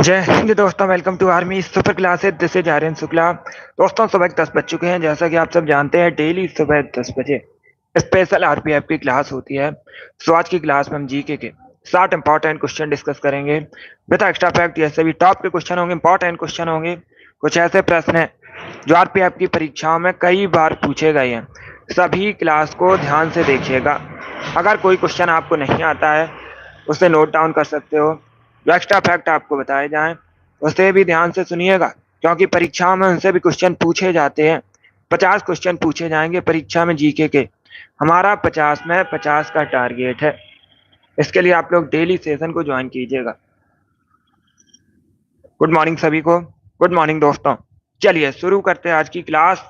जय हिंद दोस्तों, welcome to Army Super Classes. This is Aryan Shukla. दोस्तों, सुबह 10 बज चुके हैं। जैसा कि आप सब जानते हैं, डेली सुबह 10 बजे स्पेशल आरपीएफ की क्लास होती है। तो आज की क्लास में हम जीके के 60 इंपॉर्टेंट क्वेश्चन डिस्कस करेंगे विद एक्स्ट्रा फैक्ट। ये सभी टॉप के क्वेश्चन होंगे, इंपॉर्टेंट क्वेश्चन होंगे। कुछ ऐसे प्रश्न हैं जो आरपीएफ की परीक्षाओं में कई बार पूछे गए हैं। सभी क्लास को ध्यान से देखिएगा। अगर कोई क्वेश्चन आपको नहीं आता है, उसे नोट डाउन कर सकते हो। जो एक्स्ट्रा फैक्ट आपको बताए जाएं, उसे भी ध्यान से सुनिएगा, क्योंकि परीक्षाओं में उनसे भी क्वेश्चन पूछे जाते हैं। 50 क्वेश्चन पूछे जाएंगे परीक्षा में जीके के। हमारा 50 में 50 का टारगेट है। इसके लिए आप लोग डेली सेशन को ज्वाइन कीजिएगा। गुड मॉर्निंग सभी को। गुड मॉर्निंग दोस्तों। चलिए शुरू करते हैं आज की क्लास।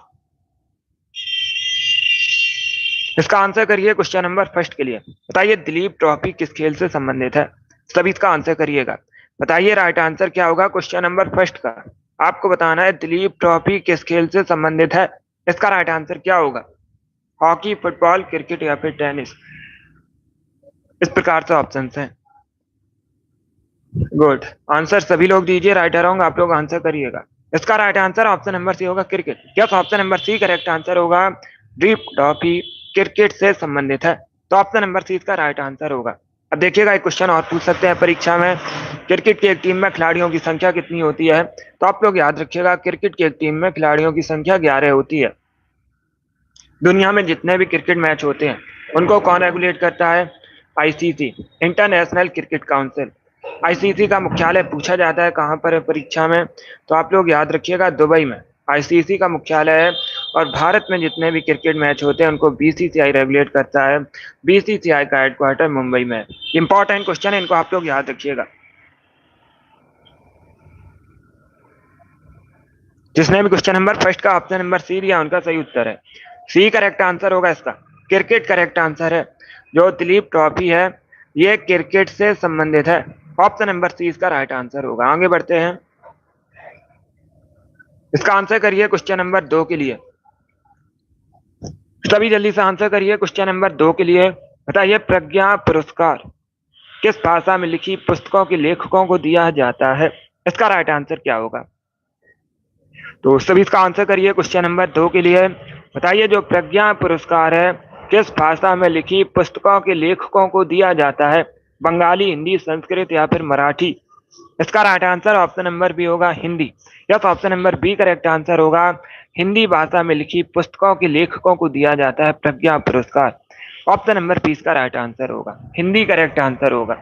इसका आंसर करिए क्वेश्चन नंबर फर्स्ट के लिए। बताइए दिलीप ट्रॉफी किस खेल से संबंधित है। सभी इसका आंसर करिएगा। बताइए राइट आंसर क्या होगा क्वेश्चन नंबर फर्स्ट का। आपको बताना है दिलीप ट्रॉफी किस खेल से संबंधित है। इसका राइट आंसर क्या होगा। हॉकी, फुटबॉल, क्रिकेट या फिर टेनिस। इस प्रकार से ऑप्शन हैं। गुड आंसर सभी लोग दीजिए। राइट रॉन्ग आप लोग आंसर करिएगा। इसका right answer option number C होगा, cricket. Yes, option number C correct answer होगा। दिलीप ट्रॉफी क्रिकेट से संबंधित है, तो ऑप्शन नंबर सी इसका राइट आंसर होगा। अब देखिएगा, एक क्वेश्चन और पूछ सकते हैं परीक्षा में। क्रिकेट की एक टीम में खिलाड़ियों की संख्या कितनी होती है। तो आप लोग याद रखिएगा, क्रिकेट की एक टीम में खिलाड़ियों की संख्या 11 होती है। दुनिया में जितने भी क्रिकेट मैच होते हैं, उनको कौन रेगुलेट करता है। ICC, international cricket council. ICC का मुख्यालय पूछा जाता है कहाँ पर है परीक्षा में, तो आप लोग याद रखिएगा दुबई में आईसीसी का मुख्यालय है। और भारत में जितने भी क्रिकेट मैच होते हैं उनको बीसीसीआई रेगुलेट करता है। बीसीसीआई का हेडक्वार्टर मुंबई में है। इंपॉर्टेंट क्वेश्चन है, इनको आप लोग याद रखिएगा। जिसने भी क्वेश्चन नंबर फर्स्ट का ऑप्शन नंबर सी दिया, उनका सही उत्तर है सी करेक्ट आंसर होगा इसका। क्रिकेट करेक्ट आंसर है। जो दिलीप ट्रॉफी है, ये क्रिकेट से संबंधित है। ऑप्शन नंबर सी इसका राइट आंसर होगा। आगे बढ़ते हैं। इसका आंसर करिए क्वेश्चन नंबर 2 के लिए। सभी जल्दी से आंसर करिए क्वेश्चन नंबर 2 के लिए। बताइए प्रज्ञा पुरस्कार किस भाषा में लिखी पुस्तकों के लेखकों को दिया जाता है। इसका राइट आंसर क्या होगा। तो सभी इसका आंसर करिए क्वेश्चन नंबर 2 के लिए। बताइए जो प्रज्ञा पुरस्कार है, किस भाषा में लिखी पुस्तकों के लेखकों को दिया जाता है। बंगाली, हिंदी, संस्कृत या फिर मराठी। इसका right answer option number B होगा, Hindi. Yes, option number B correct answer होगा। हिंदी भाषा में लिखी पुस्तकों के लेखकों को दिया जाता है प्रज्ञा पुरस्कार। ऑप्शन नंबर बी इसका राइट आंसर होगा, हिंदी करेक्ट आंसर होगा।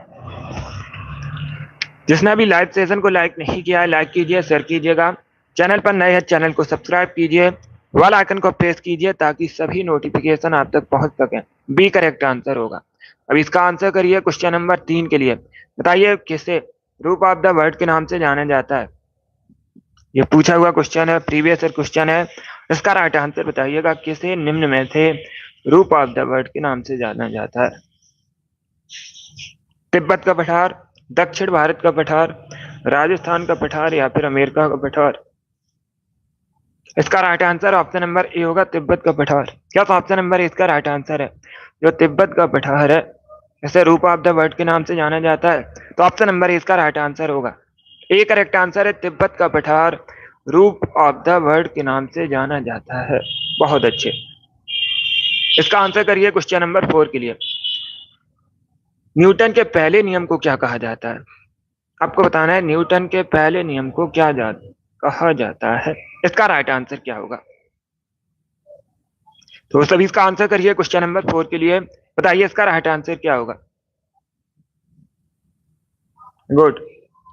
जिसने अभी लाइव सेशन को लाइक नहीं किया है, लाइक कीजिए, शेयर कीजिएगा। चैनल पर नए हैं, चैनल को सब्सक्राइब कीजिए, वाला आइकन को प्रेस कीजिए ताकि सभी नोटिफिकेशन आप तक पहुंच सके। बी करेक्ट आंसर होगा। अब इसका आंसर करिए क्वेश्चन नंबर 3 के लिए। बताइए किसे रूप ऑफ द वर्ड के नाम से जाना जाता है। ये पूछा हुआ क्वेश्चन है, प्रीवियस ईयर क्वेश्चन है। इसका राइट आंसर बताइएगा, किसे निम्न में से रूप ऑफ द वर्ड के नाम से जाना जाता है। तिब्बत का पठार, दक्षिण भारत का पठार, राजस्थान का पठार या फिर अमेरिका का पठार। इसका right answer option number A होगा, तिब्बत का पठार। क्या ऑप्शन नंबर ए इसका राइट आंसर है। जो तिब्बत का पठार है, इसे रूप ऑफ द वर्ड के नाम से जाना जाता है, तो ऑप्शन नंबर ए इसका राइट आंसर होगा। ए करेक्ट आंसर है, तिब्बत का पठार रूप ऑफ द वर्ड के नाम से जाना जाता है। बहुत अच्छे। इसका आंसर करिए क्वेश्चन नंबर 4 के लिए। न्यूटन के पहले नियम को क्या कहा जाता है। आपको बताना है न्यूटन के पहले नियम को क्या कहा जाता है। इसका राइट आंसर क्या होगा। तो सभी इसका आंसर करिए क्वेश्चन नंबर 4 के लिए। बताइए इसका राइट आंसर क्या होगा। गुड।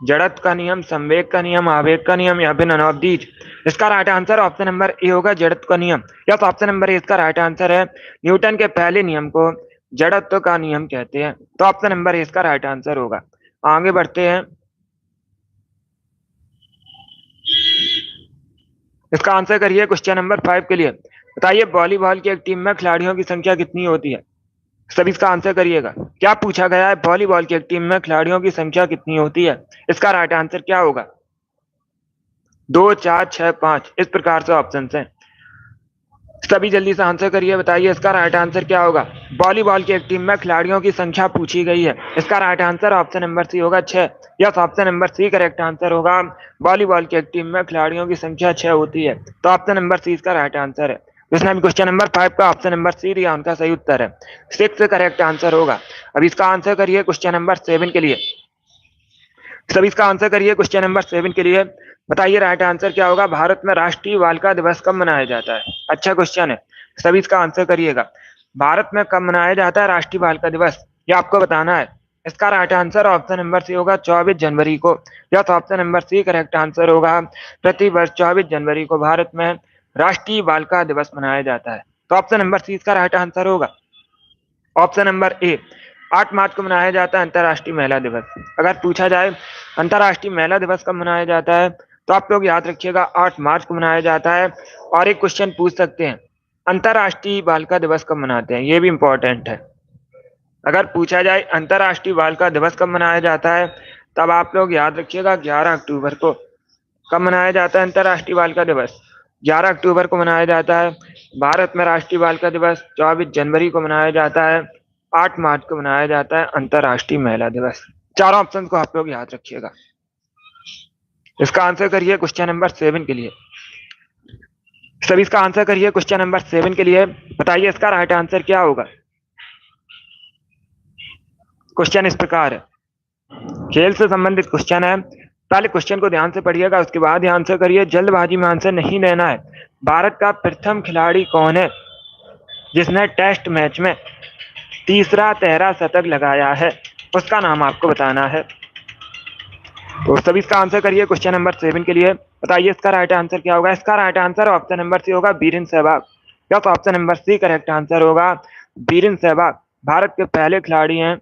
जड़त्व का नियम, संवेग का नियम, आवेग का नियम या फिर नन ऑफ दीज। इसका right answer option number A होगा, जड़त्व का नियम। यस, ऑप्शन नंबर ए इसका राइट आंसर है। न्यूटन के पहले नियम को जड़त्व का नियम कहते हैं, तो ऑप्शन नंबर ए इसका राइट आंसर होगा। आगे बढ़ते हैं। इसका आंसर करिए क्वेश्चन नंबर 5 के लिए। बताइए वॉलीबॉल की एक टीम में खिलाड़ियों की संख्या कितनी होती है। सभी इसका आंसर करिएगा। क्या पूछा गया है, वॉलीबॉल की एक टीम में खिलाड़ियों की संख्या कितनी होती है। इसका राइट आंसर क्या होगा। 2, 4, 6, 5। इस प्रकार से ऑप्शन हैं। सभी जल्दी से आंसर करिए, बताइए इसका राइट आंसर क्या होगा। वॉलीबॉल की एक टीम में खिलाड़ियों की संख्या पूछी गई है, इसका right answer option number C होगा 6। Yes, option number C correct answer होगा। वॉलीबॉल की एक टीम में खिलाड़ियों की संख्या 6 होती है, तो ऑप्शन नंबर सी इसका राइट आंसर है। जिसने भी क्वेश्चन नंबर 5 का ऑप्शन नंबर सी दिया उनका सही उत्तर है, 6 करेक्ट आंसर होगा। अब इसका आंसर करिए क्वेश्चन नंबर 7 के लिए। सभी इसका आंसर करिए क्वेश्चन नंबर 7 के लिए। बताइए राइट आंसर क्या होगा। भारत में राष्ट्रीय बालिका दिवस कब मनाया जाता है। अच्छा क्वेश्चन है, सभी इसका आंसर करिएगा। भारत में कब मनाया जाता है राष्ट्रीय बालिका दिवस, ये आपको बताना है। इसका right answer option number C होगा 24 जनवरी को। या तो option number C correct answer होगा। प्रतिवर्ष 24 जनवरी को भारत में राष्ट्रीय बालिका दिवस मनाया जाता है, तो ऑप्शन नंबर सी इसका राइट आंसर होगा। ऑप्शन नंबर ए, 8 मार्च को मनाया जाता है अंतर्राष्ट्रीय महिला दिवस। अगर पूछा जाए अंतर्राष्ट्रीय महिला दिवस कब मनाया जाता है, तो आप लोग याद रखिएगा 8 मार्च को मनाया जाता है। और एक क्वेश्चन पूछ सकते हैं, अंतर्राष्ट्रीय बालिका दिवस कब मनाते हैं, ये भी इंपॉर्टेंट है। अगर पूछा जाए अंतर्राष्ट्रीय बालिका दिवस कब मनाया जाता है, तब आप लोग याद रखिएगा 11 अक्टूबर को। कब मनाया जाता है अंतर्राष्ट्रीय बालिका दिवस, 11 अक्टूबर को मनाया जाता है। भारत में राष्ट्रीय बालिका दिवस 24 जनवरी को मनाया जाता है। 8 मार्च को मनाया जाता है अंतर्राष्ट्रीय महिला दिवस। चारों ऑप्शन को आप लोग याद रखिएगा। इसका आंसर करिए क्वेश्चन नंबर 7 के लिए। सभी इसका आंसर करिए क्वेश्चन नंबर 7 के लिए। बताइए इसका राइट आंसर क्या होगा। क्वेश्चन इस प्रकार है, खेल से संबंधित क्वेश्चन है। पहले क्वेश्चन को ध्यान से पढ़िएगा, उसके बाद ही आंसर करिए, जल्दबाजी में आंसर नहीं देना है। भारत का प्रथम खिलाड़ी कौन है जिसने टेस्ट मैच में तीसरा तहरा शतक लगाया है, उसका नाम आपको बताना है। तो सभी इसका आंसर करिए क्वेश्चन नंबर 7 के लिए। बताइए इसका राइट आंसर क्या होगा। इसका right answer option number C होगा वीरेंद्र सहवाग। या तो option number C correct answer होगा। वीरेंद्र सहवाग भारत के पहले खिलाड़ी हैं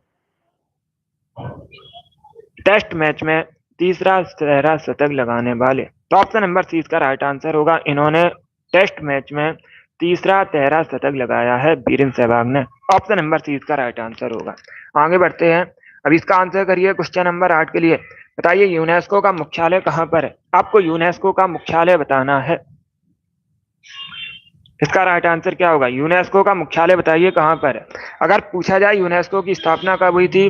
टेस्ट मैच में तीसरा तहरा शतक लगाने वाले, तो ऑप्शन नंबर सी इसका राइट आंसर होगा। इन्होंने टेस्ट मैच में तीसरा तहरा शतक लगाया है वीरेंद्र सहवाग ने। ऑप्शन नंबर सी इसका राइट आंसर होगा। आगे बढ़ते हैं, अब इसका आंसर करिए क्वेश्चन नंबर 8 के लिए। बताइए यूनेस्को का मुख्यालय कहाँ पर है। आपको यूनेस्को का मुख्यालय बताना है। इसका राइट आंसर क्या होगा। यूनेस्को का मुख्यालय बताइए कहाँ पर है। अगर पूछा जाए यूनेस्को की स्थापना कब हुई थी,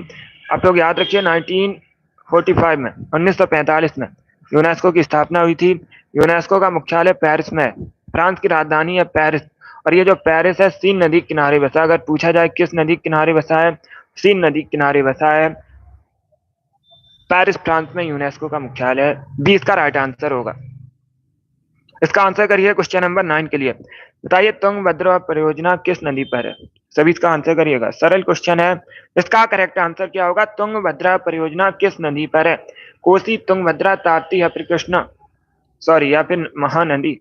आप लोग याद रखिए 1945 में, 1945 में यूनेस्को की स्थापना हुई थी। यूनेस्को का मुख्यालय पेरिस में है, फ्रांस की राजधानी है पेरिस। और ये जो पेरिस है सीन नदी के किनारे बसा। अगर पूछा जाए किस नदी के किनारे बसा है, सीन नदी के किनारे बसा है पेरिस, फ्रांस में यूनेस्को का मुख्यालय है। बी इसका राइट आंसर होगा। इसका आंसर करिए क्वेश्चन नंबर 9 के लिए। बताइए तुंगभद्रा परियोजना किस नदी पर है। सभी इसका आंसर करिएगा, सरल क्वेश्चन है। इसका करेक्ट आंसर क्या होगा। तुंगभद्रा परियोजना किस नदी पर है। कोसी, तुंगभद्रा, ताप्ती या फिर कृष्णा, सॉरी, या फिर महानदी।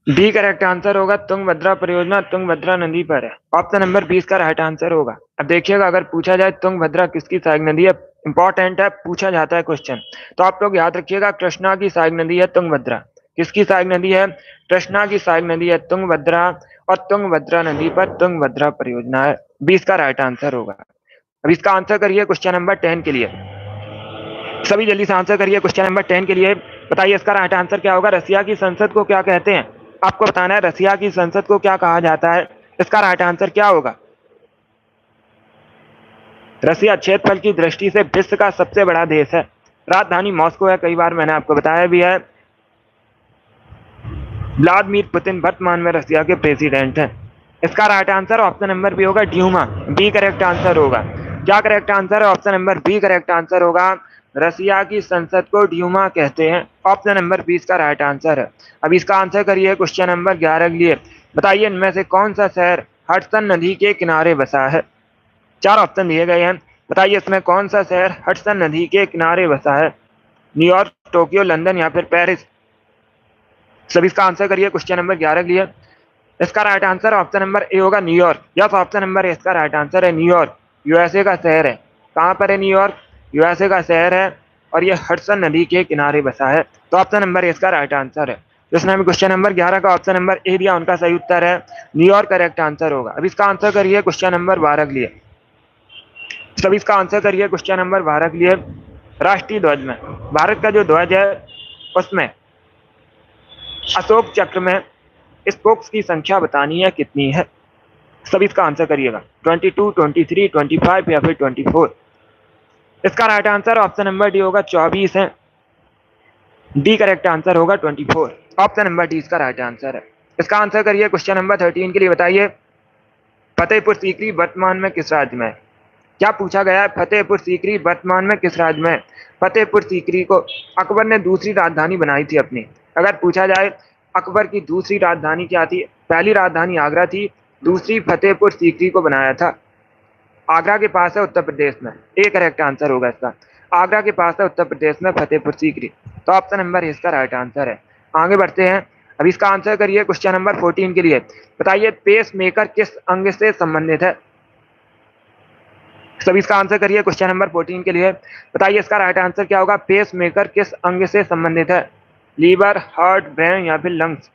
बी करेक्ट आंसर होगा। तुंगभद्रा परियोजना तुंगभद्रा नदी पर है। ऑप्शन नंबर 20 का राइट आंसर होगा। अब देखिएगा, अगर पूछा जाए तुंगभद्रा किसकी सहायक नदी है, इंपॉर्टेंट है, पूछा जाता है क्वेश्चन, तो आप लोग याद रखिएगा कृष्णा की सहायक नदी है तुंगभद्रा। किसकी सहायक नदी है, कृष्णा की सहायक नदी है तुंगभद्रा। और तुंगभद्रा नदी पर तुंगभद्रा परियोजना है। 20 का राइट आंसर होगा। अब इसका आंसर करिए क्वेश्चन नंबर 10 के लिए। सभी जल्दी से आंसर करिए क्वेश्चन नंबर 10 के लिए। बताइए इसका राइट आंसर क्या होगा। रसिया की संसद को क्या कहते हैं। आपको बताना है रसिया की संसद को क्या कहा जाता है। इसका राइट आंसर क्या होगा। रसिया क्षेत्रफल की दृष्टि से विश्व का सबसे बड़ा देश है। राजधानी मॉस्को है, कई बार मैंने आपको बताया भी है। व्लादिमीर पुतिन वर्तमान में रसिया के प्रेसिडेंट हैं। इसका right answer option number B होगा ड्यूमा। बी करेक्ट आंसर होगा। क्या करेक्ट आंसर है, option number B correct answer होगा। रसिया की संसद को ड्यूमा कहते हैं। ऑप्शन नंबर 20 का राइट आंसर है। अब इसका आंसर करिए क्वेश्चन नंबर 11 के लिए। बताइए इनमें से कौन सा शहर हडसन नदी के किनारे बसा है। 4 ऑप्शन दिए गए हैं। बताइए इसमें कौन सा शहर हडसन नदी के किनारे बसा है। न्यूयॉर्क, टोक्यो, लंदन या फिर पेरिस। सभी इसका आंसर करिए क्वेश्चन नंबर 11 के लिए। इसका right answer option number A होगा New York. Yes, option number A इसका राइट आंसर है न्यूयॉर्क। यूएसए का शहर है। कहाँ पर है न्यूयॉर्क, यूएसए का शहर है। और ये हडसन नदी के किनारे बसा है, तो ऑप्शन नंबर ए इसका राइट आंसर है। जिसने हमें क्वेश्चन नंबर 11 का ऑप्शन नंबर ए दिया उनका सही उत्तर है न्यूयॉर्क, करेक्ट आंसर होगा। अब इसका आंसर करिए क्वेश्चन नंबर 12 के लिए। सभी इसका आंसर करिए क्वेश्चन नंबर 12 के लिए। राष्ट्रीय ध्वज में, भारत का जो ध्वज है उसमें अशोक चक्र में स्पोक्स की संख्या बतानी है कितनी है। सभी इसका आंसर करिएगा, 22, 23, 25 या फिर 24। इसका right answer option number D होगा 24 है। डी करेक्ट आंसर होगा 24। ऑप्शन नंबर डी इसका राइट आंसर है। इसका आंसर करिए क्वेश्चन नंबर 13 के लिए। बताइए फतेहपुर सीकरी वर्तमान में किस राज्य में? क्या पूछा गया है? फतेहपुर सीकरी वर्तमान में किस राज्य में? फतेहपुर सीकरी को अकबर ने दूसरी राजधानी बनाई थी अपनी। अगर पूछा जाए अकबर की दूसरी राजधानी क्या थी? पहली राजधानी आगरा थी, दूसरी फतेहपुर सीकरी को बनाया था। आगरा के पास है उत्तर प्रदेश में। ए करेक्ट आंसर होगा इसका। आगरा के पास है उत्तर प्रदेश में फतेहपुर सीकरी। तो ऑप्शन नंबर इसका राइट आंसर है। आगे बढ़ते हैं। अब इसका आंसर करिए क्वेश्चन नंबर 14 के लिए। बताइए पेस मेकर किस अंग से संबंधित है? सभी इसका आंसर करिए क्वेश्चन नंबर 14 के लिए। बताइए इसका राइट आंसर क्या होगा? पेस मेकर किस अंग से संबंधित है? लीवर, हार्ट, ब्रेन या फिर लंग्स?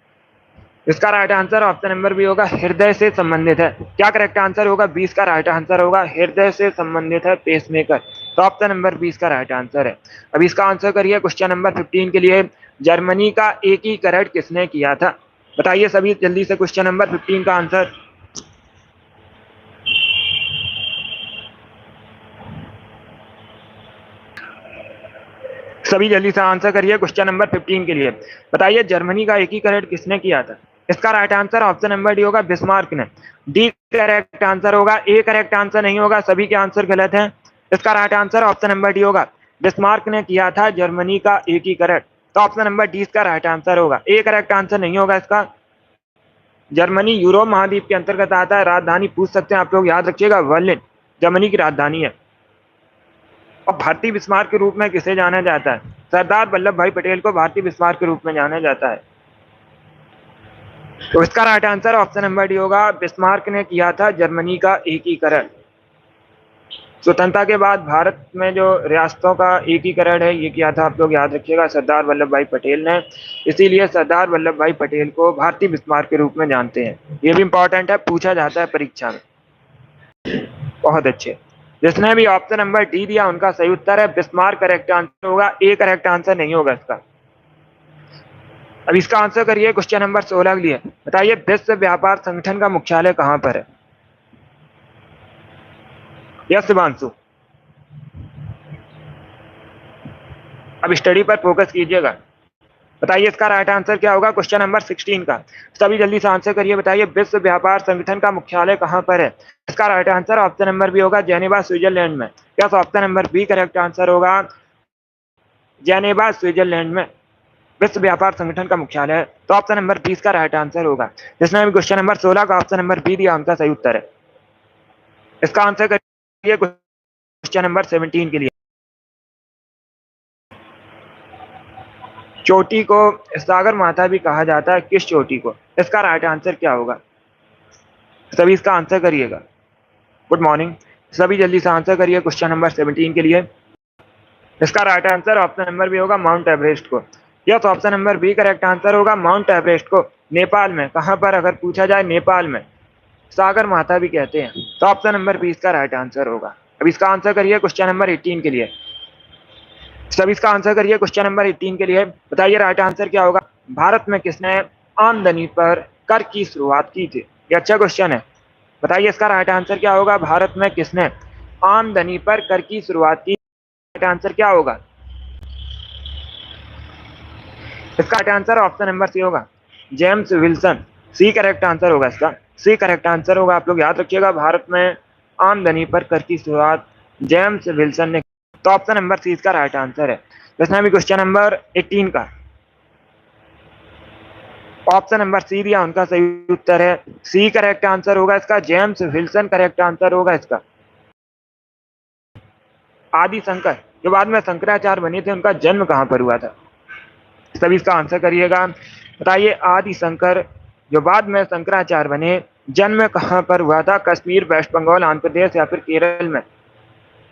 इसका right answer option number B होगा, हृदय से संबंधित है। क्या करेक्ट आंसर होगा? 20 का राइट आंसर होगा, हृदय से संबंधित है पेसमेकर। तो ऑप्शन नंबर 20 का राइट आंसर है। अब इसका आंसर करिए क्वेश्चन नंबर 15 के लिए। जर्मनी का एकीकरण किसने किया था? बताइए सभी जल्दी से क्वेश्चन नंबर 15 का आंसर। सभी जल्दी से आंसर करिए क्वेश्चन नंबर 15 के लिए। बताइए जर्मनी का एकीकरण किसने किया था? इसका right answer option number D होगा, बिस्मार्क ने। डी करेक्ट आंसर होगा, ए करेक्ट आंसर नहीं होगा, सभी के आंसर गलत हैं। इसका right answer option number D होगा, बिस्मार्क ने किया था जर्मनी का एकीकरण। तो ऑप्शन नंबर डी इसका राइट आंसर होगा। ए करेक्ट आंसर नहीं होगा इसका। जर्मनी यूरोप महाद्वीप के अंतर्गत आता है। राजधानी पूछ सकते हैं आप लोग, याद रखिएगा बर्लिन जर्मनी की राजधानी है। और भारतीय बिस्मार्क के रूप में किसे जाना जाता है? सरदार वल्लभ भाई पटेल को भारतीय बिस्मार्क के रूप में जाना जाता है। तो इसका right answer option number D होगा, बिस्मार्क ने किया था जर्मनी का एकीकरण। स्वतंत्रता के बाद भारत में जो रियासतों का एकीकरण है ये किया था, आप लोग याद रखिएगा, सरदार वल्लभ भाई पटेल ने। इसीलिए सरदार वल्लभ भाई पटेल को भारतीय बिस्मार्क के रूप में जानते हैं। ये भी इंपॉर्टेंट है, पूछा जाता है परीक्षा में। बहुत अच्छे। जिसने भी ऑप्शन नंबर डी दिया उनका सही उत्तर है बिस्मार्क करेक्ट आंसर होगा। ए करेक्ट आंसर नहीं होगा इसका। अब इसका आंसर करिए क्वेश्चन नंबर 16 के लिए। बताइए विश्व व्यापार संगठन का मुख्यालय कहां पर है? यस शिवांशु, अब स्टडी पर फोकस कीजिएगा। बताइए इसका राइट आंसर क्या होगा क्वेश्चन नंबर 16 का। सभी जल्दी से आंसर करिए। बताइए विश्व व्यापार संगठन का मुख्यालय कहां पर है? इसका right answer option number B होगा, जेनेवा स्विट्जरलैंड में। क्या option number B correct answer होगा, जेनेवा स्विट्जरलैंड में विश्व व्यापार संगठन का मुख्यालय है। तो ऑप्शन नंबर 20 का राइट आंसर होगा। जिसने भी क्वेश्चन नंबर 16 का ऑप्शन नंबर बी दिया उनका सही उत्तर है। इसका आंसर करिए क्वेश्चन नंबर 17 के लिए। चोटी को सागर माथा भी कहा जाता है, किस चोटी को? इसका राइट आंसर क्या होगा? सभी इसका आंसर करिएगा। Good morning. सभी जल्दी से आंसर करिए क्वेश्चन नंबर 17 के लिए। इसका right answer option number B होगा, माउंट एवरेस्ट को। Yes, option number B correct answer होगा, माउंट एवरेस्ट को। नेपाल में कहां पर? अगर पूछा जाए नेपाल में सागर माथा भी कहते हैं। तो ऑप्शन नंबर बी इसका राइट आंसर होगा। अब इसका आंसर करिए क्वेश्चन नंबर 18 के लिए। सभी इसका आंसर करिए क्वेश्चन नंबर 18 के लिए। बताइए राइट आंसर क्या होगा? भारत में किसने आमदनी पर कर की शुरुआत की थी? ये अच्छा क्वेश्चन है। बताइए इसका राइट आंसर क्या होगा? भारत में किसने आमदनी पर कर की शुरुआत की? राइट आंसर क्या होगा? इसका right answer option number C होगा, James Wilson. C correct answer होगा इसका। सी करेक्ट आंसर होगा। आप लोग याद रखिएगा, भारत में आमदनी पर कर की शुरुआत जेम्स विल्सन ने। तो ऑप्शन नंबर सी इसका राइट आंसर है। इसमें भी क्वेश्चन नंबर 18 का ऑप्शन नंबर सी दिया उनका सही उत्तर है। सी करेक्ट आंसर होगा इसका, जेम्स विल्सन करेक्ट आंसर होगा इसका। आदि शंकर जो बाद में शंकराचार्य बने थे, उनका जन्म कहां पर हुआ था? सभी इसका आंसर करिएगा। बताइए आदि शंकर जो बाद में शंकराचार्य बने, जन्म कहां पर हुआ था? कश्मीर, वेस्ट बंगाल, आंध्र प्रदेश या फिर केरल में?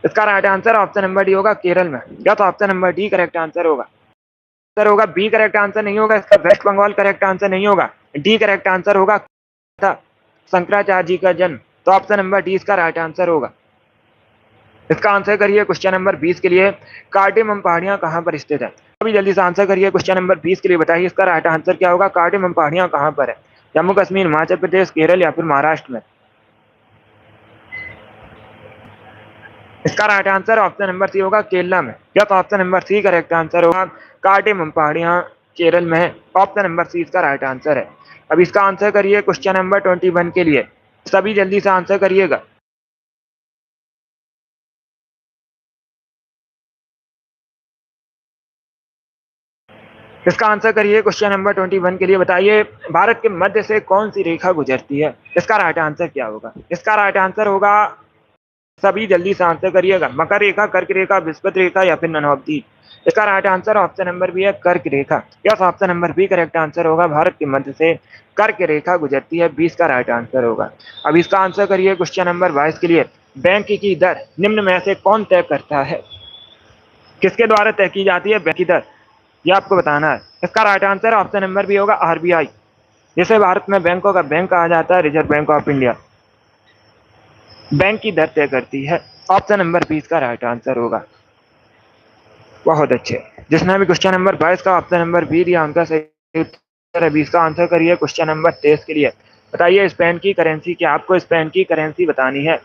इसका right answer option number D होगा, केरल में। या तो option number D correct answer होगा। आंसर होगा बी करेक्ट आंसर नहीं होगा इसका, वेस्ट बंगाल करेक्ट आंसर नहीं होगा। डी करेक्ट आंसर होगा शंकराचार्य जी का जन्म। तो ऑप्शन नंबर डी इसका राइट आंसर होगा। इसका आंसर करिए क्वेश्चन नंबर 20 के लिए। कार्डेमम पहाड़ियां कहां पर स्थित है? अभी जल्दी से आंसर करिए क्वेश्चन नंबर 20 के लिए। बताइए इसका राइट आंसर क्या होगा। कार्डेमम पहाड़ियां कहाँ पर है? जम्मू कश्मीर, हिमाचल प्रदेश, केरल या फिर महाराष्ट्र में? इसका right answer option number C होगा केरला में। या तो option number C correct answer होगा। कार्डेमम पहाड़ियां केरल में है। ऑप्शन नंबर सी इसका राइट आंसर है। अब इसका आंसर करिए क्वेश्चन नंबर 21 के लिए। सभी जल्दी से आंसर करिएगा। इसका आंसर करिए क्वेश्चन नंबर 21 के लिए। बताइए भारत के मध्य से कौन सी रेखा गुजरती है? इसका राइट आंसर क्या होगा? इसका राइट आंसर होगा, सभी जल्दी से आंसर करिएगा, मकर रेखा, कर्क रेखा, बृहस्पति रेखा या फिर नन ऑफ दी। इसका right answer option number B है कर्क रेखा। Yes, option number B correct answer होगा। भारत के मध्य से कर्क रेखा गुजरती है, 20 का राइट आंसर होगा। अब इसका आंसर करिए क्वेश्चन नंबर 22 के लिए। बैंक की दर निम्न में से कौन तय करता है? किसके द्वारा तय की जाती है बैंक की दर? ये आपको बताना है। इसका right answer option number B होगा आरबीआई, जिसे भारत में बैंकों का बैंक कहा जाता है, Reserve Bank of India. Bank की दर तय करती है। ऑप्शन नंबर 20 का राइट आंसर होगा। बहुत अच्छे। जिसने भी क्वेश्चन नंबर 22 का ऑप्शन नंबर बी दिया उनका सही उत्तर है। 20 का आंसर करिए क्वेश्चन नंबर 23 के लिए। बताइए स्पेन की करेंसी क्या? आपको स्पेन की करेंसी बतानी है।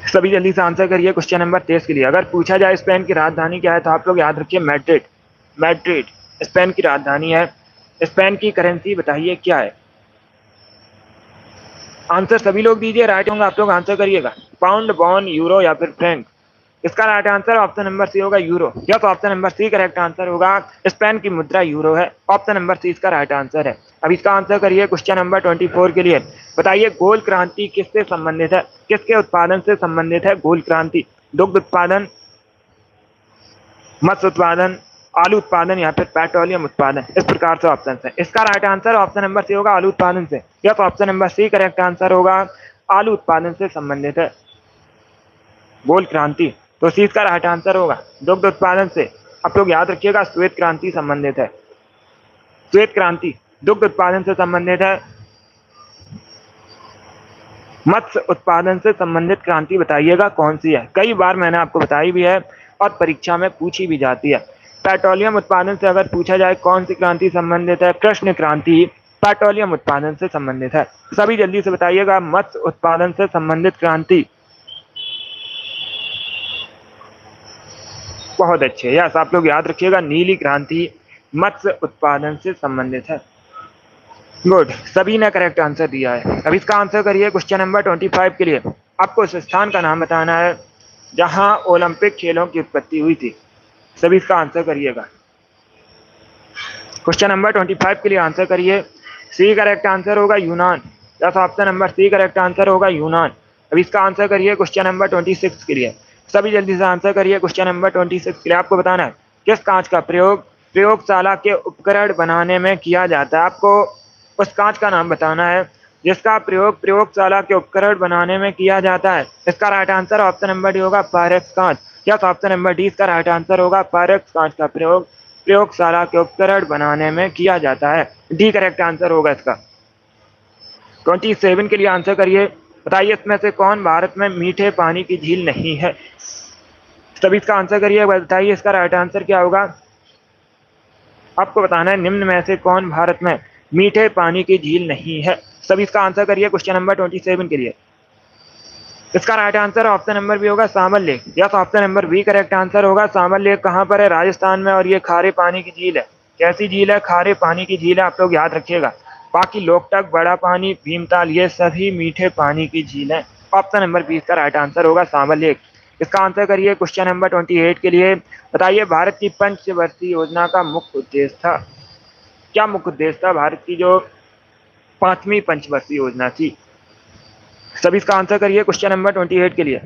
सभी जल्दी से आंसर करिए क्वेश्चन नंबर 23 के लिए। अगर पूछा जाए स्पेन की राजधानी क्या है तो आप लोग याद रखिए मैड्रिड। मैड्रिड स्पेन की राजधानी है। स्पेन की करेंसी बताइए क्या है? आंसर सभी लोग दीजिए, राइट होंगे आप लोग आंसर करिएगा। पाउंड, बॉन, यूरो या फिर फ्रैंक? इसका right answer option number C होगा यूरो। या तो option number C correct answer होगा। स्पेन की मुद्रा यूरो है। ऑप्शन नंबर सी इसका राइट आंसर है। अब इसका आंसर करिए क्वेश्चन नंबर 24 के लिए। बताइए गोल क्रांति किससे संबंधित है? किसके उत्पादन से संबंधित है गोल क्रांति? दुग्ध उत्पादन, मत्स्य उत्पादन, आलू उत्पादन या फिर पेट्रोलियम उत्पादन? इस प्रकार से ऑप्शन है। इसका right answer option number C होगा आलू उत्पादन से। या तो option number C correct answer होगा। आलू उत्पादन से संबंधित है गोल क्रांति, तो सी इसका राइट आंसर होगा। दुग्ध उत्पादन से आप लोग याद रखिएगा श्वेत क्रांति संबंधित है। श्वेत क्रांति दुग्ध उत्पादन से संबंधित है। मत्स्य उत्पादन से संबंधित क्रांति बताइएगा कौन सी है? कई बार मैंने आपको बताई भी है और परीक्षा में पूछी भी जाती है। पेट्रोलियम उत्पादन से अगर पूछा जाए कौन सी क्रांति संबंधित है, कृष्ण क्रांति पेट्रोलियम उत्पादन से संबंधित है। सभी जल्दी से बताइएगा मत्स्य उत्पादन से संबंधित क्रांति। बहुत अच्छे। यस, आप लोग याद रखिएगा नीली क्रांति मत्स्य उत्पादन से संबंधित है। गुड, सभी ने करेक्ट आंसर दिया है। अब इसका आंसर करिए क्वेश्चन नंबर 25 के लिए। आपको उस स्थान का नाम बताना है जहां ओलंपिक खेलों की उत्पत्ति हुई थी। सभी इसका आंसर करिएगा। क्वेश्चन नंबर 25 के लिए आंसर करिए। सी करेक्ट आंसर होगा यूनान। Yes, option number C correct answer होगा यूनान। अब इसका आंसर करिए क्वेश्चन नंबर 26 के लिए। सभी जल्दी से आंसर करिए क्वेश्चन नंबर 26 के लिए। आपको बताना है किस कांच का प्रयोग प्रयोगशाला के उपकरण बनाने में किया जाता है। आपको उस कांच का नाम बताना है जिसका प्रयोग प्रयोगशाला के उपकरण बनाने में किया जाता है। इसका right answer option number D होगा पायरेक्स कांच। यस, ऑप्शन नंबर डी इसका राइट आंसर होगा। पायरेक्स कांच का प्रयोग प्रयोगशाला के उपकरण बनाने में किया जाता है। डी करेक्ट आंसर होगा इसका। 27 के लिए आंसर करिए। बताइए इसमें से कौन भारत में मीठे पानी की झील नहीं है? सभी इसका आंसर करिए। बताइए इसका राइट आंसर क्या होगा? आपको बताना है निम्न में से कौन भारत में मीठे पानी की झील नहीं है। सभी इसका आंसर करिए क्वेश्चन नंबर 27 के लिए। इसका right answer option number B होगा Sambhar lake. Yes, option number B correct answer होगा। सामर लेक कहाँ पर है? राजस्थान में, और ये खारे पानी की झील है। कैसी झील है? खारे पानी की झील है, आप लोग याद रखिएगा। बाकी लोकटक, बड़ा पानी, भीमताल ये सभी मीठे पानी की झील है। ऑप्शन नंबर बी इसका राइट आंसर होगा सामर लेक। इसका आंसर करिए क्वेश्चन नंबर 28 के लिए। बताइए भारत की पंचवर्षीय योजना का मुख्य उद्देश्य था। क्या मुख्य उद्देश्य था भारत की जो 5वीं पंचवर्षीय योजना थी? सभी इसका आंसर करिए क्वेश्चन नंबर 28 के लिए।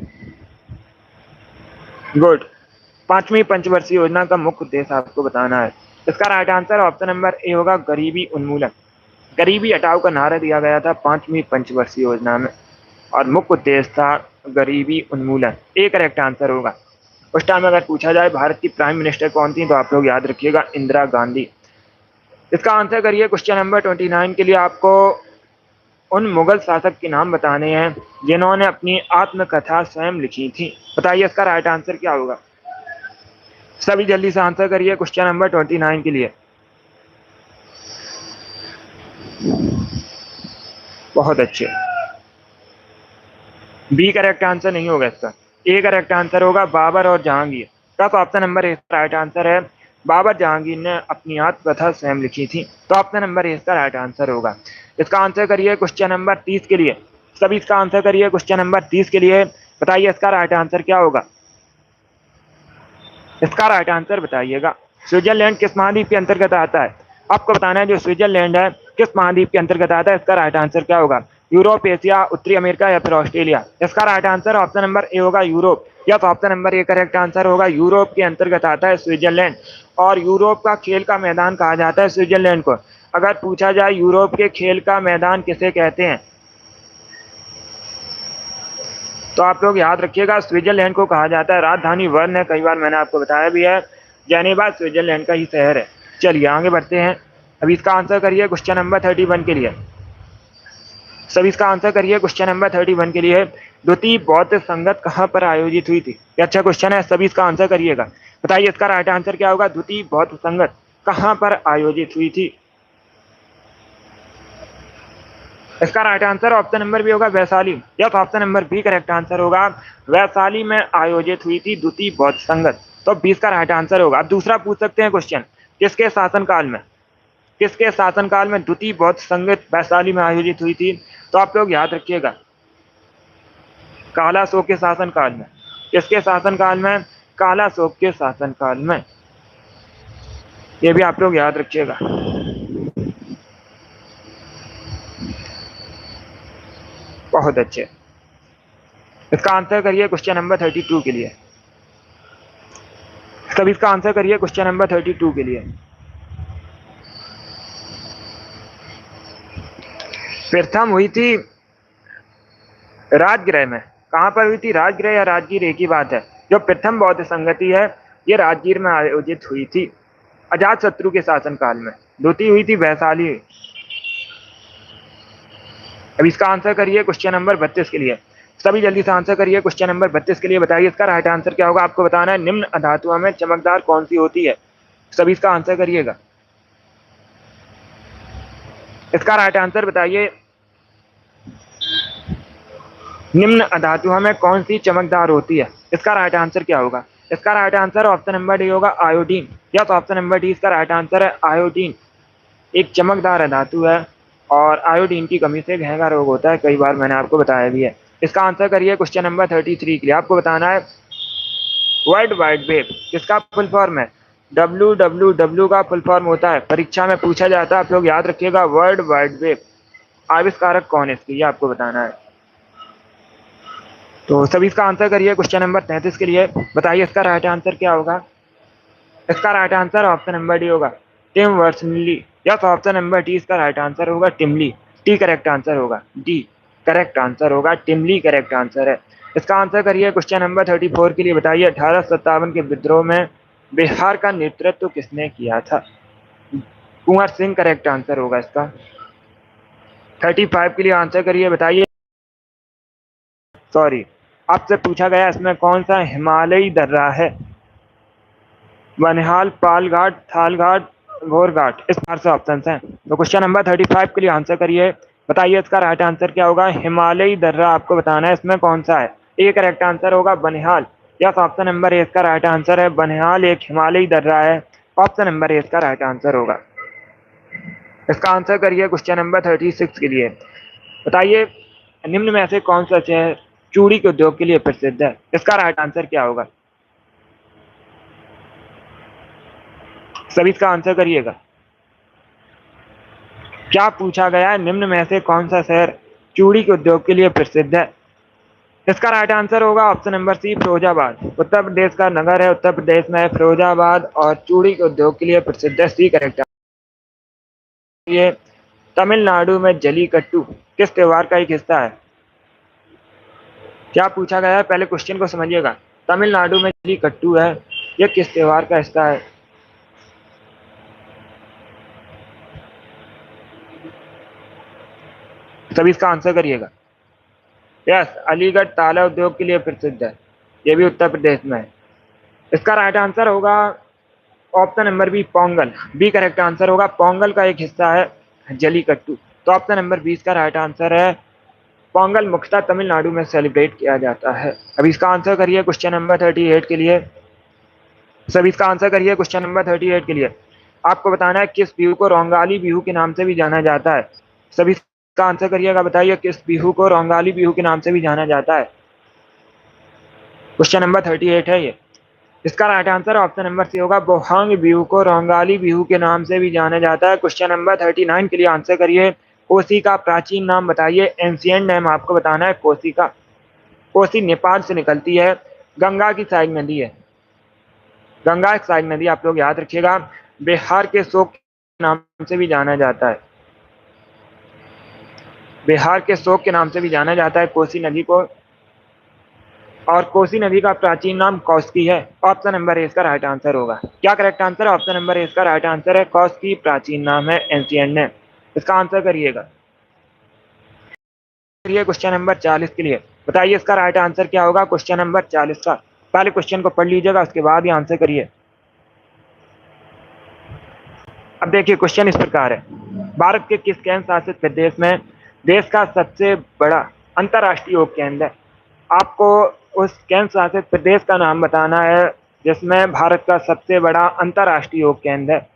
गुड, 5वीं पंचवर्षीय योजना का मुख्य उद्देश्य आपको बताना है। इसका right answer option number A होगा गरीबी उन्मूलन। गरीबी हटाओ का नारा दिया गया था 5वीं पंचवर्षीय योजना में और मुख्य उद्देश्य था गरीबी उन्मूलन। ए करेक्ट आंसर होगा। उस टाइम अगर पूछा जाए भारत की प्राइम मिनिस्टर कौन थी तो आप लोग याद रखिएगा इंदिरा गांधी। इसका आंसर करिए क्वेश्चन नंबर 29 के लिए। आपको उन मुगल शासक के नाम बताने हैं जिन्होंने अपनी आत्मकथा स्वयं लिखी थी। बताइए इसका राइट आंसर क्या होगा? सभी जल्दी से आंसर करिए क्वेश्चन नंबर 29 के लिए। बहुत अच्छे। बी करेक्ट आंसर नहीं होगा इसका, ए करेक्ट आंसर होगा बाबर और जहांगीर का। तो ऑप्शन नंबर ए का राइट आंसर है। बाबर जहांगीर ने अपनी आत्मकथा स्वयं लिखी थी, तो ऑप्शन नंबर ए का राइट आंसर होगा। इसका आंसर करिए क्वेश्चन नंबर 30 के लिए। सभी इसका आंसर करिए क्वेश्चन नंबर 30 के लिए। बताइए इसका राइट आंसर क्या होगा। इसका राइट आंसर बताइएगा। स्विट्जरलैंड किस महाद्वीप के अंतर्गत आता है। आपको बताना है जो स्विट्जरलैंड है किस महाद्वीप के अंतर्गत आता है। इसका राइट आंसर क्या होगा। यूरोप, एशिया, उत्तरी अमेरिका या फिर ऑस्ट्रेलिया। इसका right answer option number A होगा यूरोप। या तो option number A correct answer होगा। यूरोप के अंतर्गत आता है स्विट्जरलैंड, और यूरोप का खेल का मैदान कहा जाता है स्विट्जरलैंड को। अगर पूछा जाए यूरोप के खेल का मैदान किसे कहते हैं, तो आप लोग याद रखिएगा स्विट्जरलैंड को कहा जाता है राजधानी बर्न है। कई बार मैंने आपको बताया भी है, जेनेवा स्विट्जरलैंड का ही शहर है। चलिए आगे बढ़ते हैं। अभी इसका आंसर करिए क्वेश्चन नंबर 31 के लिए। सभी इसका आंसर करिए क्वेश्चन नंबर 31 के लिए। द्वितीय बौद्ध संगत कहाँ पर आयोजित हुई थी। ये अच्छा क्वेश्चन है, सभी इसका आंसर करिएगा। बताइए इसका राइट आंसर क्या होगा। द्वितीय बौद्ध संगत कहाँ पर आयोजित हुई थी। इसका right answer option number B होगा वैशाली। या तो option number B correct answer होगा। वैशाली में आयोजित हुई थी द्वितीय बौद्ध संगत, तो 20 का राइट आंसर होगा। अब दूसरा पूछ सकते हैं क्वेश्चन, किसके शासनकाल में, किसके शासनकाल में द्वितीय बौद्ध संगत वैशाली में आयोजित हुई थी। तो आप लोग याद रखिएगा काला अशोक के शासनकाल में। किसके शासनकाल में। काला अशोक के शासनकाल में। ये भी आप लोग याद रखिएगा। बहुत अच्छे। इसका आंसर करिए क्वेश्चन नंबर 32 के लिए। तब इसका आंसर करिए क्वेश्चन नंबर 32 के लिए। प्रथम हुई थी राजगृह में। कहां पर हुई थी, राजगृह या राजगीर एक ही बात है। जो प्रथम बौद्ध संगति है ये राजगीर में आयोजित हुई थी अजात शत्रु के शासनकाल में। द्वितीय हुई थी वैशाली। अब इसका आंसर करिए क्वेश्चन नंबर 32 के लिए। सभी जल्दी से आंसर करिए क्वेश्चन नंबर 32 के लिए। बताइए इसका राइट आंसर क्या होगा। आपको बताना है निम्न अधातुओं में चमकदार कौन सी होती है। सभी इसका आंसर करिएगा। इसका राइट आंसर बताइए। निम्न अधातुओं में कौन सी चमकदार होती है। इसका राइट आंसर क्या होगा। इसका right answer option number D होगा आयोडीन। या तो ऑप्शन नंबर डी इसका राइट आंसर है। आयोडीन एक चमकदार धातु है, और आयोडीन की कमी से गहरा रोग होता है। कई बार मैंने आपको बताया भी है। इसका आंसर करिए क्वेश्चन नंबर 33 के लिए। आपको बताना है वर्ल्ड वाइड वेब किसका फुल फॉर्म है। WWW का फुल फॉर्म होता है, परीक्षा में पूछा जाता है। आप लोग याद रखिएगा वर्ल्ड वाइड वेब आविष्कारक कौन है इसकी, ये आपको बताना है। तो सभी इसका आंसर करिए क्वेश्चन नंबर 33 के लिए। बताइए इसका राइट आंसर क्या होगा। इसका right answer option number D होगा टिम वर्सनली। या तो ऑप्शन नंबर डी इसका राइट आंसर होगा टिमली। टी करेक्ट आंसर होगा, डी करेक्ट आंसर होगा, टिमली करेक्ट आंसर है। इसका आंसर करिए क्वेश्चन नंबर 34 के लिए। बताइए 1857 के विद्रोह में बिहार का नेतृत्व किसने किया था। कुंवर सिंह करेक्ट आंसर होगा इसका। 35 के लिए आंसर करिए। बताइए सॉरी आपसे पूछा गया इसमें कौन सा हिमालयी दर्रा है। बनिहाल, पालघाट, थालघाट, घोरघाट। इस प्रकार से ऑप्शन हैं। तो क्वेश्चन नंबर 35 के लिए आंसर करिए। बताइए इसका राइट आंसर क्या होगा। हिमालयी दर्रा आपको बताना है इसमें कौन सा है। ए करेक्ट आंसर होगा Banihal. Yes option number A इसका राइट आंसर है। बनिहाल एक हिमालयी दर्रा है। ऑप्शन नंबर ए इसका राइट आंसर होगा। इसका आंसर करिए क्वेश्चन नंबर 36 के लिए। बताइए निम्न में से कौन सा शहर चूड़ी के उद्योग के लिए प्रसिद्ध है। इसका राइट आंसर क्या होगा। सभी इसका आंसर करिएगा। क्या पूछा गया है निम्न में से कौन सा शहर चूड़ी के उद्योग के लिए प्रसिद्ध है। इसका राइट आंसर होगा ऑप्शन नंबर सी फिरोजाबाद। उत्तर प्रदेश का नगर है, उत्तर प्रदेश में है फिरोजाबाद, और चूड़ी के उद्योग के लिए प्रसिद्ध है। C correct. ये तमिलनाडु में जलीकट्टू किस त्योहार का एक हिस्सा है। क्या पूछा गया है पहले क्वेश्चन को समझिएगा। तमिलनाडु में जलीकट्टू है, यह किस त्योहार का हिस्सा है। सभी इसका आंसर करिएगा। यस अलीगढ़ ताला उद्योग के लिए प्रसिद्ध है, यह भी उत्तर प्रदेश में है। इसका राइट आंसर होगा option number B, Pongal. B correct answer होगा। पोंगल का एक हिस्सा है जलीकट्टू। तो ऑप्शन नंबर 20 का राइट आंसर है पोंगल। मुख्यतः तमिलनाडु में सेलिब्रेट किया जाता है। अब इसका आंसर करिए क्वेश्चन नंबर 38 के लिए। सभी इसका आंसर करिए क्वेश्चन नंबर 38 के लिए। आपको बताना है किस बिहू को रोंगाली बिहू के नाम से भी जाना जाता है। सभी इसका आंसर करिएगा, बताइए किस बिहू को रोंगाली बिहू के नाम से भी जाना जाता है। क्वेश्चन नंबर 38 है ये। इसका right answer option number C होगा, बोहांग बिहू को रोंगाली बिहू के नाम से भी जाना जाता है। क्वेश्चन नंबर 39 के लिए आंसर करिए। कोसी का प्राचीन नाम बताइए। एंशिएंट नेम आपको बताना है कोसी का। कोसी नेपाल से निकलती है, गंगा की सहायक नदी है। गंगा एक सहायक नदी, आप लोग याद रखिएगा। बिहार के शोक के नाम से भी जाना जाता है। बिहार के शोक के नाम से भी जाना जाता है कोसी नदी को। और कोसी नदी का प्राचीन नाम कौस्की है। ऑप्शन नंबर ए इसका राइट आंसर होगा। क्या करेक्ट आंसर है? ऑप्शन नंबर ए इसका राइट आंसर है। कौस्की प्राचीन नाम है, एंशिएंट नेम। इसका आंसर करिएगा। क्वेश्चन नंबर 40 के लिए बताइए इसका राइट आंसर क्या होगा। क्वेश्चन नंबर 40 का पहले क्वेश्चन को पढ़ लीजिएगा, उसके बाद ही आंसर करिए। अब देखिए क्वेश्चन इस प्रकार है, भारत के किस केंद्र शासित प्रदेश में देश का सबसे बड़ा अंतर्राष्ट्रीय योग केंद्र है? आपको उस केंद्र शासित प्रदेश का नाम बताना है जिसमें भारत का सबसे बड़ा अंतर्राष्ट्रीय योग केंद्र है।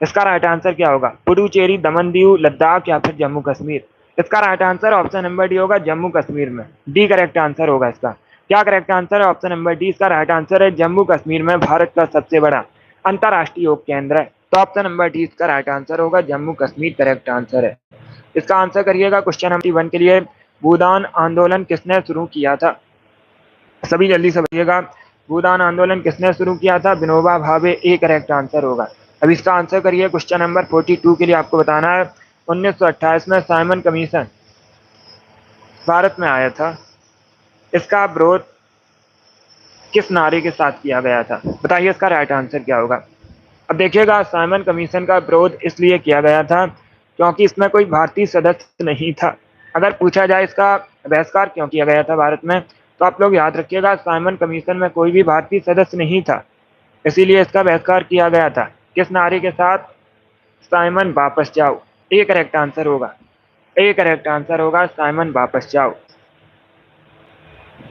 इसका राइट आंसर क्या होगा? पुडुचेरी, दमन दीव, लद्दाख या फिर जम्मू कश्मीर। इसका right answer option number D होगा, जम्मू कश्मीर में। डी करेक्ट आंसर होगा इसका। क्या करेक्ट आंसर है? ऑप्शन नंबर डी इसका राइट आंसर है। जम्मू कश्मीर में भारत का सबसे बड़ा अंतर्राष्ट्रीय योग केंद्र है। तो ऑप्शन नंबर डी इसका राइट आंसर होगा, जम्मू कश्मीर करेक्ट आंसर है। इसका आंसर करिएगा क्वेश्चन नंबर 1 के लिए। भूदान आंदोलन किसने शुरू किया था? सभी जल्दी समझिएगा। भूदान आंदोलन किसने शुरू किया था? विनोबा भावे। ए करेक्ट आंसर होगा। अब इसका आंसर करिए क्वेश्चन नंबर 42 के लिए। आपको बताना है 1928 में साइमन कमीशन भारत में आया था। इसका विरोध किस नारे के साथ किया गया था? बताइए इसका राइट आंसर क्या होगा। अब देखिएगा, साइमन कमीशन का विरोध इसलिए किया गया था क्योंकि इसमें कोई भारतीय सदस्य नहीं था। अगर पूछा जाए इसका बहिष्कार क्यों किया गया था भारत में, तो आप लोग याद रखिएगा साइमन कमीशन में कोई भी भारतीय सदस्य नहीं था, इसीलिए इसका बहिष्कार किया गया था। किस नारे के साथ? साइमन वापस जाओ। ए करेक्ट आंसर होगा। ए करेक्ट आंसर होगा, साइमन वापस जाओ।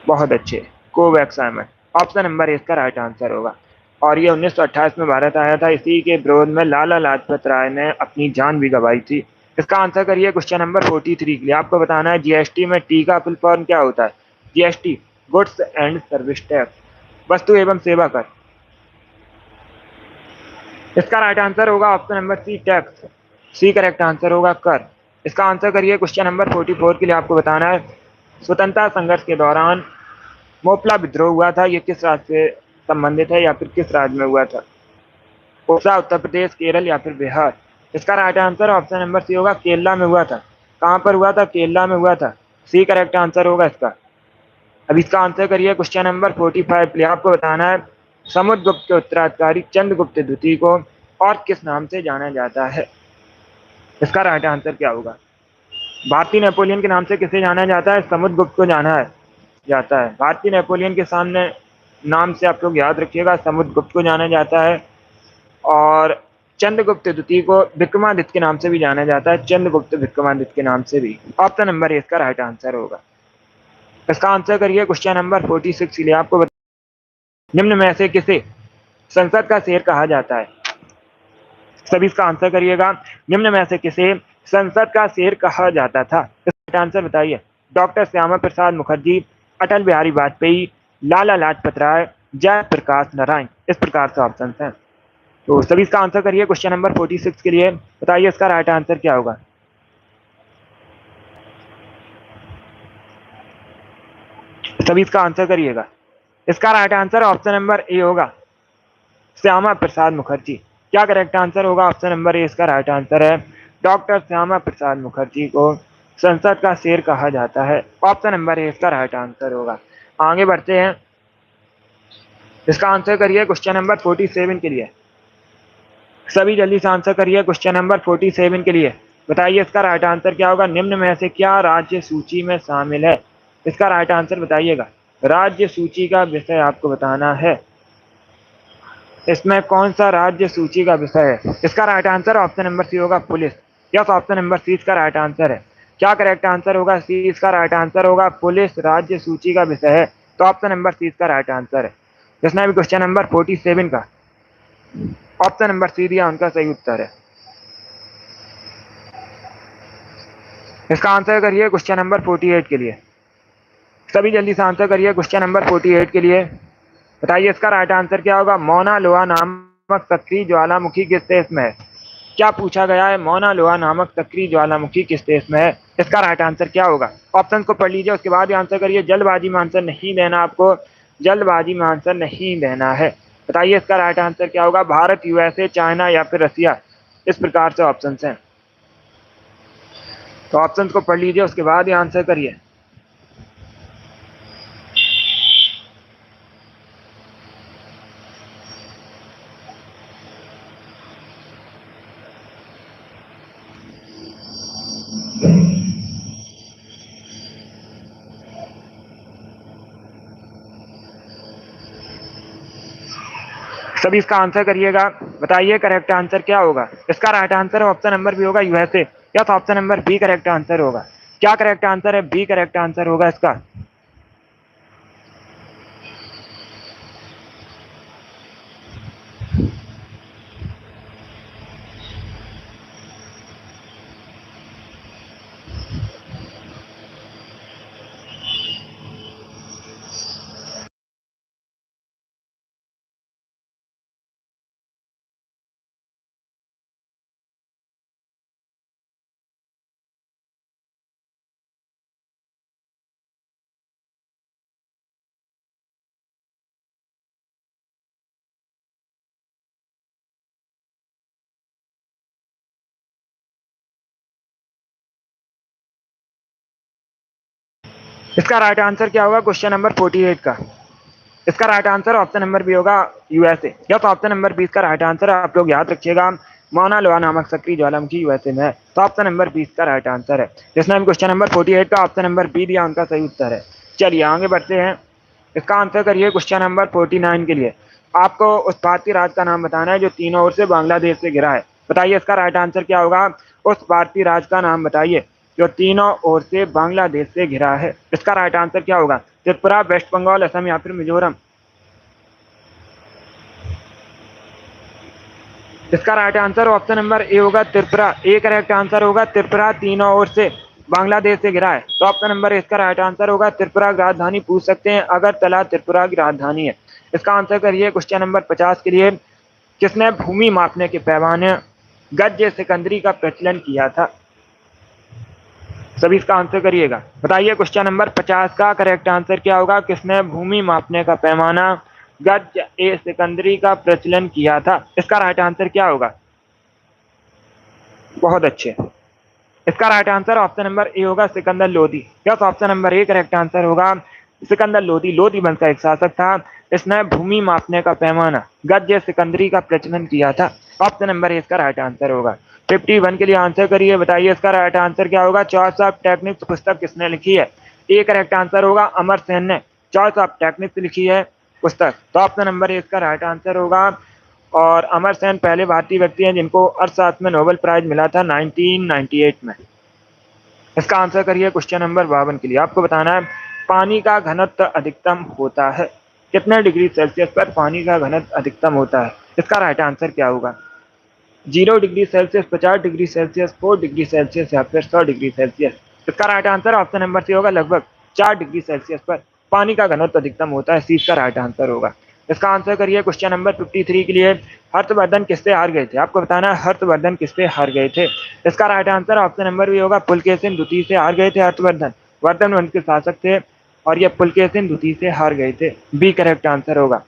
बहुत अच्छे, कोवैक्स साइमन। ऑप्शन नंबर इसका राइट आंसर होगा। और ये 1928 में भारत आया था। इसी के विरोध में लाला लाजपत राय ने अपनी जान भी गंवाई थी। इसका आंसर करिए क्वेश्चन नंबर 43 के लिए। आपको बताना है जीएसटी में टी का फुल फॉर्म क्या होता है? GST goods and service tax, वस्तु एवं सेवा कर। इसका राइट आंसर होगा option number C, tax. C correct answer होगा, कर। इसका आंसर करिए क्वेश्चन नंबर 44 के लिए। आपको बताना है स्वतंत्रता संघर्ष के दौरान मोपला विद्रोह हुआ था, ये किस राज्य से संबंधित है या फिर किस राज्य में हुआ था? ओडिशा, उत्तर प्रदेश, केरल या फिर बिहार। इसका right answer option number C होगा, केरला में हुआ था। कहाँ पर हुआ था? केरला में हुआ था। सी करेक्ट आंसर होगा इसका। अब इसका आंसर करिए क्वेश्चन नंबर 45 के लिए। आपको बताना है समुद्रगुप्त के उत्तराधिकारी चंद्रगुप्त द्वितीय को और किस नाम से जाना जाता है? इसका राइट आंसर क्या होगा? भारतीय नेपोलियन के नाम से किसे जाना जाता है? समुद्रगुप्त को जाना जाता है। भारतीय नेपोलियन के सामने नाम से आप लोग याद रखिएगा, समुद्रगुप्त को जाना जाता है। और चंद्रगुप्त द्वितीय को विक्रमादित्य के नाम से भी जाना जाता है, चंद्रगुप्त विक्रमादित्य के नाम से भी। ऑप्शन नंबर ए इसका राइट आंसर होगा। इसका आंसर करिए क्वेश्चन नंबर 46 के लिए। आपको निम्न में से किसे संसद का शेर कहा जाता है? सभी इसका आंसर करिएगा। निम्न में से किसे संसद का शेर कहा जाता था? इसका आंसर बताइए। डॉक्टर श्यामा प्रसाद मुखर्जी, अटल बिहारी वाजपेयी, लाला लाजपत राय, जयप्रकाश नारायण। इस प्रकार से ऑप्शन हैं। तो सभी इसका आंसर करिए क्वेश्चन नंबर 46 के लिए। बताइए इसका राइट आंसर क्या होगा। सभी इसका आंसर करिएगा। इसका right answer option number A होगा, श्यामा प्रसाद मुखर्जी। क्या करेक्ट आंसर होगा? ऑप्शन नंबर ए इसका राइट आंसर है। डॉक्टर श्यामा प्रसाद मुखर्जी को संसद का शेर कहा जाता है। ऑप्शन नंबर ए इसका राइट आंसर होगा। आगे बढ़ते हैं। इसका आंसर करिए क्वेश्चन नंबर 47 के लिए। सभी जल्दी से आंसर करिए क्वेश्चन नंबर 47 के लिए। बताइए इसका राइट आंसर क्या होगा। निम्न में से क्या राज्य सूची में शामिल है? इसका राइट आंसर बताइएगा। राज्य सूची का विषय आपको बताना है। इसमें कौन सा राज्य सूची का विषय है? इसका right answer option number C होगा police. Yes, option number C इसका राइट आंसर है। क्या करेक्ट आंसर होगा? सी इसका राइट आंसर होगा, पुलिस राज्य सूची का विषय है। तो ऑप्शन नंबर सी इसका राइट आंसर है। जिसने भी क्वेश्चन नंबर 47 का ऑप्शन नंबर सी दिया उनका सही उत्तर है। इसका आंसर करिए क्वेश्चन नंबर 48 के लिए। सभी जल्दी से आंसर करिए क्वेश्चन नंबर 48 के लिए। बताइए इसका राइट आंसर क्या होगा? मौना लोहा नामक सक्रिय ज्वालामुखी किस देश में है? क्या पूछा गया है? मौना लोहा नामक सक्रिय ज्वालामुखी किस देश में है? इसका राइट आंसर क्या होगा? ऑप्शन को पढ़ लीजिए, उसके बाद ही आंसर करिए। जल्दबाजी में आंसर नहीं देना आपको, जल्दबाजी में आंसर नहीं देना है। बताइए इसका राइट आंसर क्या होगा? भारत, यूएसए, चाइना या फिर रसिया। इस प्रकार से ऑप्शन हैं, तो ऑप्शन को पढ़ लीजिए, उसके बाद ही आंसर करिए। सभी इसका आंसर करिएगा। बताइए करेक्ट आंसर क्या होगा? इसका right answer option number B होगा, यूएसए। या तो option number B correct answer होगा। क्या करेक्ट आंसर है? बी करेक्ट आंसर होगा इसका। इसका राइट आंसर क्या होगा क्वेश्चन नंबर 48 का? इसका right answer option number B होगा, यूएसए। या तो ऑप्शन नंबर बी इसका राइट आंसर है। आप लोग याद रखिएगा, मौना लोहा नामक सक्रिय ज्वालामुखी यूएसए में है। तो ऑप्शन नंबर बी इसका राइट आंसर है। जिसने भी क्वेश्चन नंबर 48 का ऑप्शन नंबर बी दिया उनका सही उत्तर है। चलिए आगे बढ़ते हैं। इसका आंसर करिए क्वेश्चन नंबर 49 के लिए। आपको उस भारतीय राज्य का नाम बताना है जो तीनों ओर से बांग्लादेश से घिरा है। बताइए इसका राइट आंसर क्या होगा? उस भारतीय राज्य का नाम बताइए जो तीनों ओर से बांग्लादेश से घिरा है। इसका राइट आंसर क्या होगा? त्रिपुरा, वेस्ट बंगाल, असम या फिर मिजोरम। इसका right answer option number A होगा, त्रिपुरा। ए करेक्ट आंसर होगा। त्रिपुरा तीनों ओर से बांग्लादेश से घिरा है। तो ऑप्शन नंबर इसका राइट आंसर होगा। त्रिपुरा की राजधानी पूछ सकते हैं, अगरतला त्रिपुरा की राजधानी है। इसका आंसर करिए क्वेश्चन नंबर 50 के लिए। किसने भूमि मापने के पैमाने गज सिकंदरी का प्रचलन किया था? सभी इसका आंसर करिएगा। बताइए क्वेश्चन नंबर 50 का करेक्ट आंसर क्या होगा? किसने भूमि मापने का पैमाना गज ए सिकंदरी का प्रचलन किया था? इसका राइट आंसर क्या होगा? बहुत अच्छे। इसका right answer option number A होगा, Sikandar Lodi. Yes, option number A correct answer होगा। सिकंदर लोदी, लोदी वंश का एक शासक था। इसने भूमि मापने का पैमाना गज सिकंदरी का प्रचलन किया था। ऑप्शन नंबर ए इसका राइट आंसर होगा। 51 के लिए आंसर करिए। बताइए इसका राइट आंसर क्या होगा? चॉइस ऑफ टेक्निक्स पुस्तक किसने लिखी है? ए करेक्ट आंसर होगा, अमर सेन ने चॉइस ऑफ टेक्निक्स लिखी है पुस्तक। तो ऑप्शन नंबर ए इसका राइट आंसर होगा। और अमर सेन पहले भारतीय व्यक्ति हैं जिनको अर्थशास्त्र में नोबेल प्राइज मिला था 1998 में। इसका आंसर करिए क्वेश्चन नंबर 52 के लिए। आपको बताना है पानी का घनत्व अधिकतम होता है कितने डिग्री सेल्सियस पर? पानी का घनत्व अधिकतम होता है। इसका राइट आंसर क्या होगा? 0 degree Celsius, 50 degree Celsius, 4 degree Celsius या फिर 100 डिग्री सेल्सियस। इसका right answer option number C होगा, लगभग 4 डिग्री सेल्सियस पर पानी का घनत्व अधिकतम होता है। सी इसका राइट आंसर होगा। इसका आंसर करिए क्वेश्चन नंबर 53 के लिए। हर्षवर्धन किससे हार गए थे? आपको बताना है हर्षवर्धन किससे हार गए थे। इसका right answer option number B होगा, पुलकेशिन द्वितीय से हार गए थे हर्षवर्धन। वर्धन वंश के शासक थे और ये पुलकेशिन द्वितीय से हार गए थे। बी करेक्ट आंसर होगा।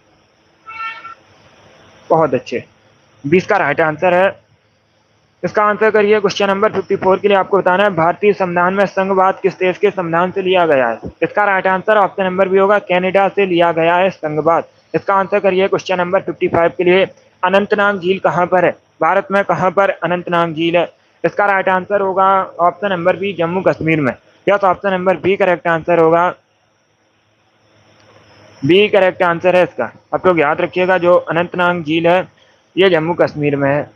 बहुत अच्छे, 20 का राइट आंसर है। इसका आंसर करिए क्वेश्चन नंबर 54 के लिए। आपको बताना है भारतीय संविधान में संघवाद किस देश के संविधान से लिया गया है? इसका right answer option number B होगा, कनाडा से लिया गया है संघवाद। इसका आंसर करिए क्वेश्चन नंबर 55 के लिए। अनंतनाग झील कहाँ पर है? भारत में कहाँ पर अनंतनाग झील है? इसका राइट आंसर होगा option number B, Jammu Kashmir में। Yes, option number B correct answer होगा। बी करेक्ट आंसर है इसका। आप लोग याद रखिएगा, जो अनंतनाग झील है ये जम्मू कश्मीर में है।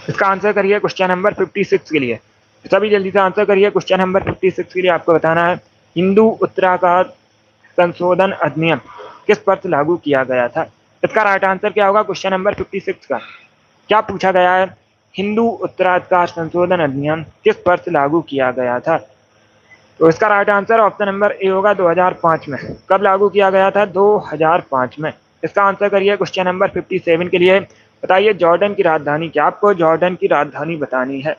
इसका आंसर करिए क्वेश्चन नंबर 56 के लिए। सभी जल्दी से आंसर करिए। क्वेश्चन नंबर 56 के लिए आपको बताना है, हिंदू उत्तराखंड संशोधन अधिनियम किस वर्ष लागू किया गया था। इसका राइट आंसर क्या होगा क्वेश्चन नंबर 56 का? क्या पूछा गया है? हिंदू उत्तराधिकार संशोधन अधिनियम किस वर्ष लागू किया गया था? तो इसका right answer option number A होगा 2005 में। कब लागू किया गया था? 2005 में। इसका आंसर करिए क्वेश्चन नंबर 57 के लिए। बताइए जॉर्डन की राजधानी क्या? आपको जॉर्डन की राजधानी बतानी है।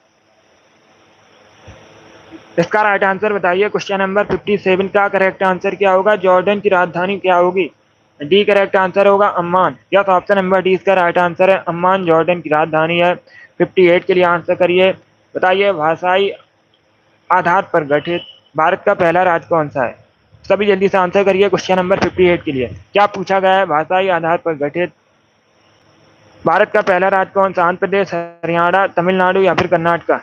इसका राइट आंसर बताइए क्वेश्चन नंबर 57 का करेक्ट आंसर क्या होगा? जॉर्डन की राजधानी क्या होगी? डी करेक्ट आंसर होगा Amman. Yes, option number D इसका राइट आंसर है। अम्मान जॉर्डन की राजधानी है। 58 के लिए आंसर करिए। बताइए भाषाई आधार पर गठित भारत का पहला राज्य कौन सा है? सभी जल्दी से आंसर करिए क्वेश्चन नंबर 58 के लिए। क्या पूछा गया है? भाषाई आधार पर गठित भारत का पहला राज्य कौन सा? आंध्र प्रदेश, हरियाणा, तमिलनाडु या फिर कर्नाटका?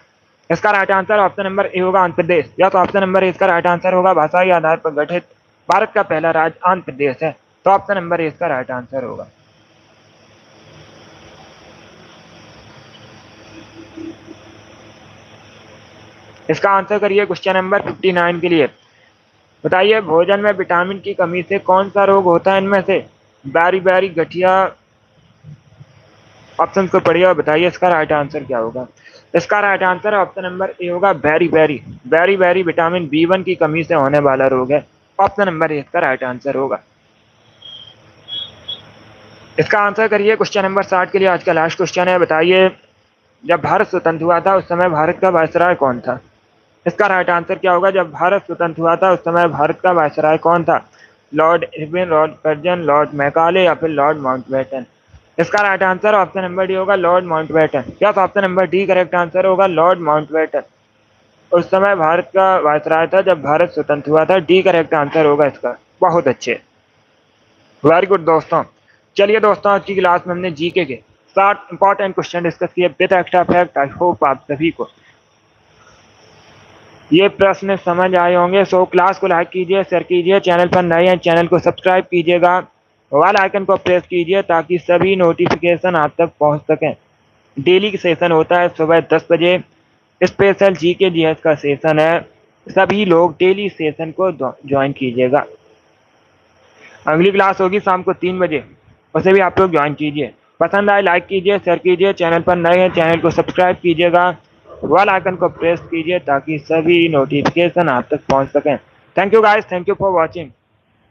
इसका right answer option number A होगा आंध्र प्रदेश। या तो ऑप्शन नंबर ए इसका राइट आंसर होगा। भाषाई आधार पर गठित भारत का पहला राज्य आंध्र प्रदेश है। तो ऑप्शन नंबर ए इसका राइट आंसर होगा। इसका आंसर करिए क्वेश्चन नंबर 59 के लिए। बताइए भोजन में विटामिन की कमी से कौन सा रोग होता है इनमें से? बारी बारी, गठिया। ऑप्शन को पढ़िए और बताइए इसका राइट आंसर क्या होगा। इसका right answer option number A होगा berry berry. Berry berry vitamin B1 की कमी से होने वाला रोग है। ऑप्शन नंबर ए इसका राइट आंसर होगा। इसका आंसर करिए क्वेश्चन नंबर 60 के लिए। आज का लास्ट क्वेश्चन है। बताइए जब भारत स्वतंत्र हुआ था उस समय भारत का वायसराय कौन था? इसका राइट आंसर क्या होगा? जब भारत स्वतंत्र हुआ था उस समय भारत का वायसराय कौन था? Lord Irwin, Lord Curzon, Lord Macaulay या फिर लॉर्ड माउंटबेटन? इसका right answer option number D होगा लॉर्ड माउंटबेटन। क्या option number D correct answer होगा? लॉर्ड माउंटबेटन उस समय भारत का वायसराय था जब भारत स्वतंत्र हुआ था। डी करेक्ट आंसर होगा इसका। बहुत अच्छे, वेरी गुड दोस्तों। चलिए दोस्तों, आज की क्लास में हमने जीके के 7 इंपॉर्टेंट क्वेश्चन डिस्कस किए with extra fact. I hope आप सभी को ये प्रश्न समझ आए होंगे। सो क्लास को लाइक कीजिए, शेयर कीजिए, चैनल पर नए हैं चैनल को सब्सक्राइब कीजिएगा, वाल आइकन को प्रेस कीजिए ताकि सभी नोटिफिकेशन आप तक पहुंच सकें। डेली सेशन होता है सुबह 10 बजे। स्पेशल जीके जीएस का सेशन है। सभी लोग डेली सेशन को ज्वाइन कीजिएगा। अगली क्लास होगी शाम को 3 बजे, उसे भी आप लोग ज्वाइन कीजिए। पसंद आए लाइक कीजिए, शेयर कीजिए, चैनल पर नए हैं चैनल को सब्सक्राइब कीजिएगा, बेल आइकन को प्रेस कीजिए ताकि सभी नोटिफिकेशन आप तक पहुंच सकें। Thank you guys, thank you for watching.